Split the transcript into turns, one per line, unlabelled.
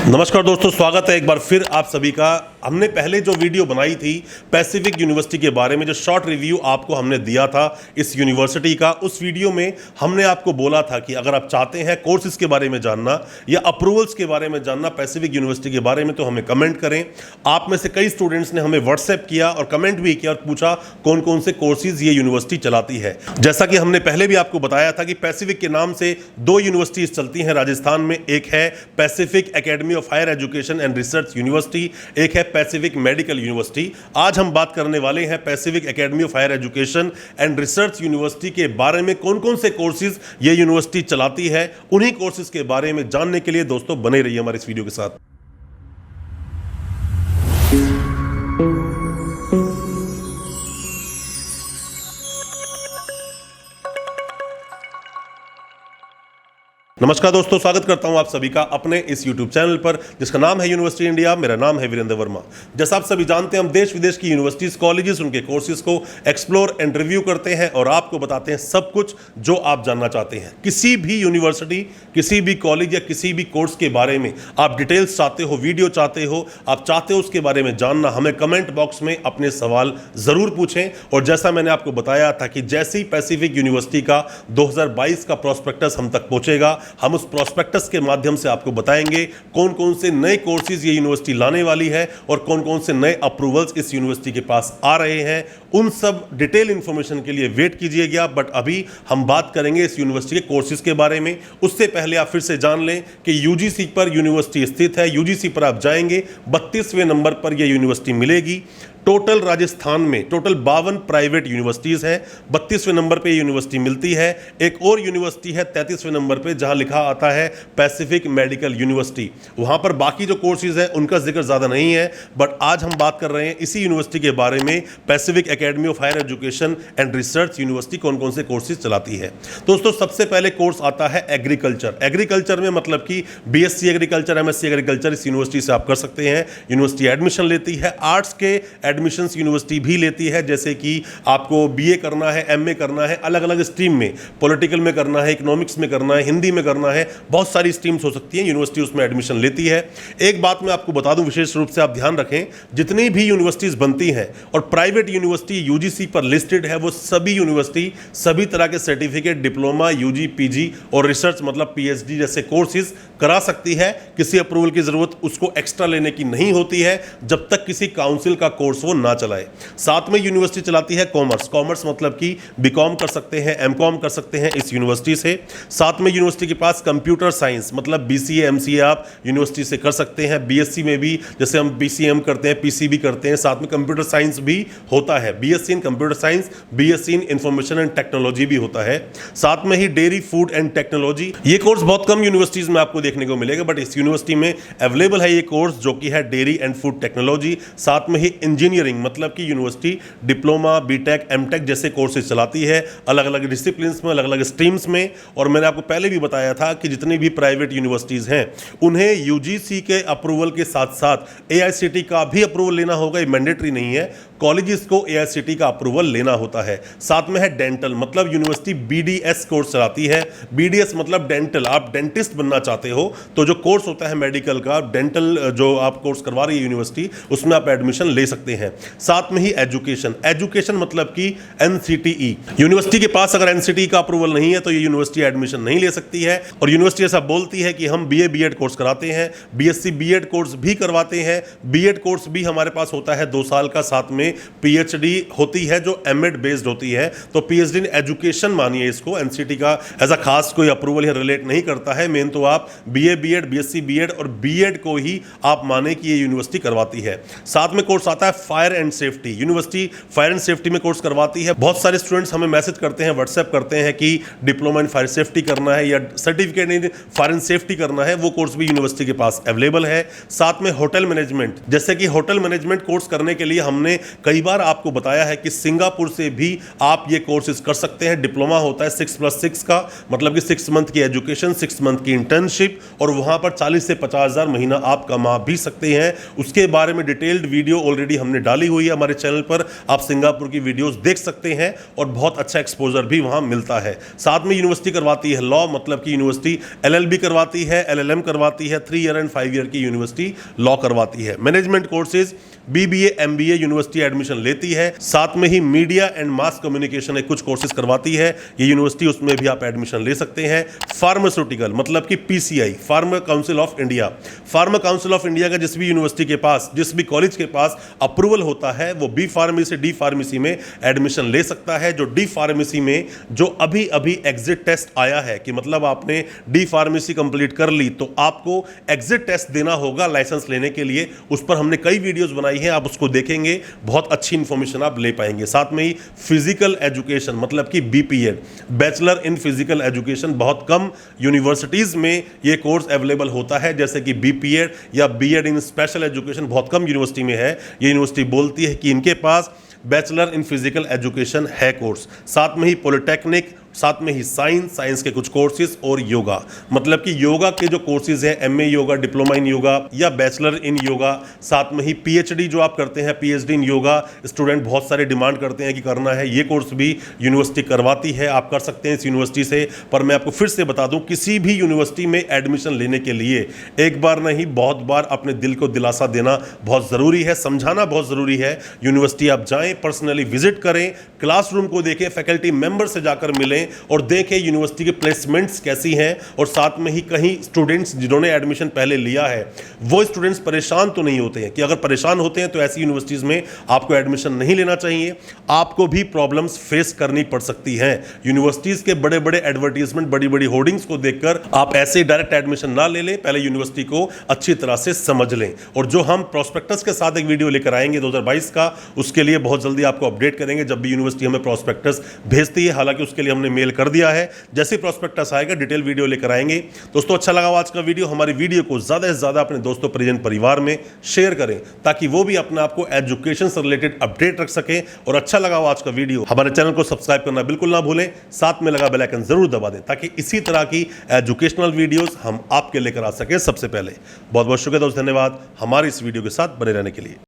नमस्कार दोस्तों, स्वागत है एक बार फिर आप सभी का। हमने पहले जो वीडियो बनाई थी पैसिफिक यूनिवर्सिटी के बारे में, जो शॉर्ट रिव्यू आपको हमने दिया था इस यूनिवर्सिटी का, उस वीडियो में हमने आपको बोला था कि अगर आप चाहते हैं कोर्सेज के बारे में जानना या अप्रूवल्स के बारे में जानना पैसिफिक यूनिवर्सिटी के बारे में, तो हमें कमेंट करें। आप में से कई स्टूडेंट्स ने हमें व्हाट्सएप किया और कमेंट भी किया और पूछा कौन कौन से कोर्सेज ये यूनिवर्सिटी चलाती है। जैसा कि हमने पहले भी आपको बताया था कि पैसिफिक के नाम से दो यूनिवर्सिटीज चलती हैं राजस्थान में। एक है Pacific Academy of Higher Education and Research University, एक है पैसिफिक मेडिकल यूनिवर्सिटी। आज हम बात करने वाले हैं Pacific Academy of Higher Education and Research University के बारे में। कौन कौन से कोर्सेज ये यूनिवर्सिटी चलाती है, उन्हीं कोर्सेज के बारे में जानने के लिए दोस्तों बने रहिए हमारे इस वीडियो के साथ। नमस्कार दोस्तों, स्वागत करता हूं आप सभी का अपने इस YouTube चैनल पर जिसका नाम है यूनिवर्सिटी इंडिया। मेरा नाम है वीरेंद्र वर्मा। जैसा आप सभी जानते हैं, हम देश विदेश की यूनिवर्सिटीज, कॉलेजेस, उनके कोर्सेज को एक्सप्लोर एंड रिव्यू करते हैं और आपको बताते हैं सब कुछ जो आप जानना चाहते हैं। किसी भी यूनिवर्सिटी, किसी भी कॉलेज या किसी भी कोर्स के बारे में आप डिटेल्स चाहते हो, वीडियो चाहते हो, आप चाहते हो उसके बारे में जानना, हमें कमेंट बॉक्स में अपने सवाल जरूर पूछें। और जैसा मैंने आपको बताया था कि जैसे ही पैसिफिक यूनिवर्सिटी का 2022 का प्रोस्पेक्टस हम तक पहुंचेगा, हम उस प्रोस्पेक्टस के माध्यम से आपको बताएंगे कौन कौन से नए कोर्सेज ये यूनिवर्सिटी लाने वाली है और कौन कौन से नए अप्रूवल्स इस यूनिवर्सिटी के पास आ रहे हैं। उन सब डिटेल इंफॉर्मेशन के लिए वेट कीजिएगा। बट अभी हम बात करेंगे इस यूनिवर्सिटी के कोर्सेज के बारे में। उससे पहले आप फिर से जान लें कि यूजीसी पर यूनिवर्सिटी स्थित है। यूजीसी पर आप जाएंगे, 32वें नंबर पर यह यूनिवर्सिटी मिलेगी। टोटल राजस्थान में टोटल 52 प्राइवेट यूनिवर्सिटीज हैं। 32वें नंबर पे यूनिवर्सिटी मिलती है। एक और यूनिवर्सिटी है 33वें नंबर पे, जहां लिखा आता है पैसिफिक मेडिकल यूनिवर्सिटी। वहां पर बाकी जो कोर्सेज हैं उनका जिक्र ज़्यादा नहीं है, बट आज हम बात कर रहे हैं इसी यूनिवर्सिटी के बारे में, Pacific Academy of Higher Education and Research University कौन कौन से कोर्सेज चलाती है। दोस्तों, सबसे पहले कोर्स आता है एग्रीकल्चर। एग्रीकल्चर में मतलब कि बीएससी एग्रीकल्चर, एमएससी एग्रीकल्चर इस यूनिवर्सिटी से आप कर सकते हैं। यूनिवर्सिटी एडमिशन लेती है। आर्ट्स के एडमिशंस यूनिवर्सिटी भी लेती है, जैसे कि आपको बीए करना है, एमए करना है, अलग अलग स्ट्रीम में, पॉलिटिकल में करना है, इकोनॉमिक्स में करना है, हिंदी में करना है, बहुत सारी स्ट्रीम्स हो सकती हैं, यूनिवर्सिटी उसमें एडमिशन लेती है। एक बात मैं आपको बता दूं, विशेष रूप से आप ध्यान रखें, जितनी भी यूनिवर्सिटीज बनती हैं और प्राइवेट यूनिवर्सिटी यूजीसी पर लिस्टेड है, वो सभी यूनिवर्सिटी सभी तरह के सर्टिफिकेट, डिप्लोमा, यूजी, पीजी और रिसर्च मतलब पीएचडी जैसे कोर्सेज करा सकती है। किसी अप्रूवल की जरूरत उसको एक्स्ट्रा लेने की नहीं होती है जब तक किसी काउंसिल का कोर्स वो ना चलाए। साथ में यूनिवर्सिटी चलाती है कॉमर्स। कॉमर्स मतलब कि बीकॉम कर सकते हैं, एमकॉम कर सकते हैं इस यूनिवर्सिटी से। साथ में यूनिवर्सिटी के पास कंप्यूटर साइंस मतलब बीसीए, एमसीए आप यूनिवर्सिटी से कर सकते हैं। बीएससी में भी जैसे हम बीसीएम करते हैं, पीसीबी करते हैं, साथ में कंप्यूटर साइंस भी होता है। BSc in computer science, BSc in information and technology भी होता है। साथ में ही डेयरी, फूड एंड टेक्नोलॉजी। ये कोर्स बहुत कम यूनिवर्सिटीज में आपको देखने को मिलेगा, बट इस यूनिवर्सिटी में अवेलेबल है ये कोर्स, जो कि है डेयरी एंड फूड टेक्नोलॉजी। साथ में ही इंजीनियरिंग मतलब कि यूनिवर्सिटी डिप्लोमा, बीटेक, एमटेक जैसे कोर्सेज चलाती है, अलग अलग डिसिप्लिन्स में, अलग अलग स्ट्रीम्स में। और मैंने आपको पहले भी बताया था कि जितनी भी प्राइवेट यूनिवर्सिटीज हैं उन्हें यूजीसी के अप्रूवल के साथ साथ एआईसीटी का भी अप्रूवल लेना होगा। ये मैंडेटरी नहीं है, कॉलेजेस को एआईसीटी का अप्रूवल लेना होता है। साथ में है डेंटल मतलब यूनिवर्सिटी बीडीएस कोर्स चलाती है। बीडीएस मतलब डेंटल, आप डेंटिस्ट बनना चाहते हो तो जो कोर्स होता है मेडिकल का, डेंटल जो आप कोर्स करवा रही है यूनिवर्सिटी, उसमें आप एडमिशन ले सकते हैं। साथ में ही एजुकेशन, एजुकेशन मतलब कि एनसीटीई। यूनिवर्सिटी के पास अगर एनसीटीई का अप्रूवल नहीं है तो ये यूनिवर्सिटी एडमिशन नहीं ले सकती है। और यूनिवर्सिटी ऐसा बोलती है कि हम बीए बीएड कोर्स कराते हैं, बीएससी बीएड कोर्स भी करवाते हैं। बीएड कोर्स भी हमारे पास होता है 2 साल का, साथ में पीएचडी होती है जो एमएड बेस्ड होती है। तो पीएचडी इन एजुकेशन मानिए इसको, एनसीटी का ऐसा खास कोई अप्रूवल रिलेट नहीं करता है। मेन तो आप बीए बीएड, बीएससी बीएड और बीएड को ही आप माने कि ये यूनिवर्सिटी करवाती है। साथ में कोर्स आता है fire and safety. University fire and safety में कोर्स करवाती है। बहुत सारे स्टूडेंट्स हमें मैसेज करते हैं, व्हाट्सएप करते हैं कि डिप्लोमा इन फायर सेफ्टी करना है या certificate in fire and safety करना है, वो कोर्स भी यूनिवर्सिटी के पास अवेलेबल है। साथ में होटल मैनेजमेंट, जैसे कि होटल मैनेजमेंट कोर्स करने के लिए हमने कई बार आपको बताया है कि सिंगापुर से भी आप ये कोर्सेज कर सकते हैं। डिप्लोमा होता है 6+6 का, मतलब कि 6 मंथ की एजुकेशन, 6 मंथ की इंटर्नशिप, और वहां पर 40 से 50,000 महीना आप कमा भी सकते हैं। उसके बारे में डिटेल्ड वीडियो ऑलरेडी हमने डाली हुई है हमारे चैनल पर, आप सिंगापुर की वीडियोस देख सकते हैं और बहुत अच्छा एक्सपोजर भी वहां मिलता है। साथ में यूनिवर्सिटी करवाती है लॉ, मतलब कि यूनिवर्सिटी LLB करवाती है, LLM करवाती है, 3 ईयर एंड 5 ईयर की यूनिवर्सिटी लॉ करवाती है। Management courses BBA MBA university admission लेती है। साथ में ही मीडिया एंड मास कम्युनिकेशन कुछ कोर्सेज करवाती है ये यूनिवर्सिटी, उसमें भी आप एडमिशन ले सकते हैं। फार्मास्यूटिकल मतलब कि PCI, pharma council of India, pharma council of India का जिस भी यूनिवर्सिटी के पास, जिस भी कॉलेज के पास अप्रूवल होता है, वो B फार्मेसी से D फार्मेसी में एडमिशन ले सकता है। जो D फार्मेसी में जो अभी अभी एग्जिट टेस्ट आया है कि मतलब आपने D फार्मेसी कंप्लीट कर ली तो आपको एग्जिट टेस्ट देना होगा लाइसेंस लेने के लिए, उस पर हमने कई वीडियोस बनाई है, आप उसको देखेंगे, बहुत अच्छी इंफॉर्मेशन आप ले पाएंगे। साथ में ही फिजिकल एजुकेशन मतलब कि BPEd, bachelor in physical education, बहुत कम यूनिवर्सिटीज में ये कोर्स अवेलेबल होता है, जैसे कि BPEd या B.Ed इन स्पेशल एजुकेशन बहुत कम यूनिवर्सिटी में है। ये यूनिवर्सिटी बोलती है कि इनके पास बैचलर इन फिजिकल एजुकेशन है कोर्स। साथ में ही पॉलिटेक्निक, साथ में ही साइंस के कुछ कोर्सेज और योगा, मतलब कि योगा के जो कोर्सेज हैं, MA yoga, diploma in yoga या बैचलर इन योगा, साथ में ही PhD जो आप करते हैं, PhD इन योगा, स्टूडेंट बहुत सारे डिमांड करते हैं कि करना है, ये कोर्स भी यूनिवर्सिटी करवाती है, आप कर सकते हैं इस यूनिवर्सिटी से। पर मैं आपको फिर से बता दूं, किसी भी यूनिवर्सिटी में एडमिशन लेने के लिए एक बार नहीं बहुत बार अपने दिल को दिलासा देना बहुत ज़रूरी है, समझाना बहुत ज़रूरी है। यूनिवर्सिटी आप जाएँ, पर्सनली विजिट करें, क्लासरूम को देखें, फैकल्टी मेंबर से जाकर मिलें और देखें यूनिवर्सिटी के प्लेसमेंट्स कैसी हैं, और साथ में ही कहीं स्टूडेंट्स जिन्होंने एडमिशन पहले लिया है वो स्टूडेंट्स परेशान तो नहीं होते हैं, कि अगर परेशान होते हैं तो ऐसी यूनिवर्सिटीज में आपको एडमिशन नहीं लेना चाहिए, आपको भी प्रॉब्लम्स फेस करनी पड़ सकती हैं। यूनिवर्सिटीज के बड़े बड़े एडवर्टीजमेंट, बड़ी बड़ी होर्डिंग्स को देखकर आप ऐसे डायरेक्ट एडमिशन ना ले लें, पहले यूनिवर्सिटी को अच्छी तरह से समझ लें। और जो हम प्रोस्पेक्टस के साथ एक वीडियो लेकर आएंगे 2022 का, उसके लिए बहुत जल्दी आपको अपडेट करेंगे जब भी यूनिवर्सिटी हमें प्रोस्पेक्टस भेजती है। हालांकि उसके लिए हमने मेल कर दिया है, जैसे प्रोस्पेक्टस आएगा डिटेल वीडियो लेकर आएंगे। दोस्तों अच्छा लगा आज का वीडियो, हमारी वीडियो को ज्यादा से ज्यादा अपने दोस्तों परिजन परिवार में शेयर करें ताकि वो भी अपने आपको एजुकेशन से रिलेटेड अपडेट रख सकें। और अच्छा लगा आज का वीडियो, हमारे चैनल को सब्सक्राइब करना बिल्कुल ना भूलें, साथ में लगा बेल आइकन जरूर दबा दें ताकि इसी तरह की एजुकेशनल वीडियोस हम आपके लेकर आ सकें सबसे पहले। बहुत बहुत शुक्रिया दोस्त, धन्यवाद हमारे इस वीडियो के साथ बने रहने के लिए।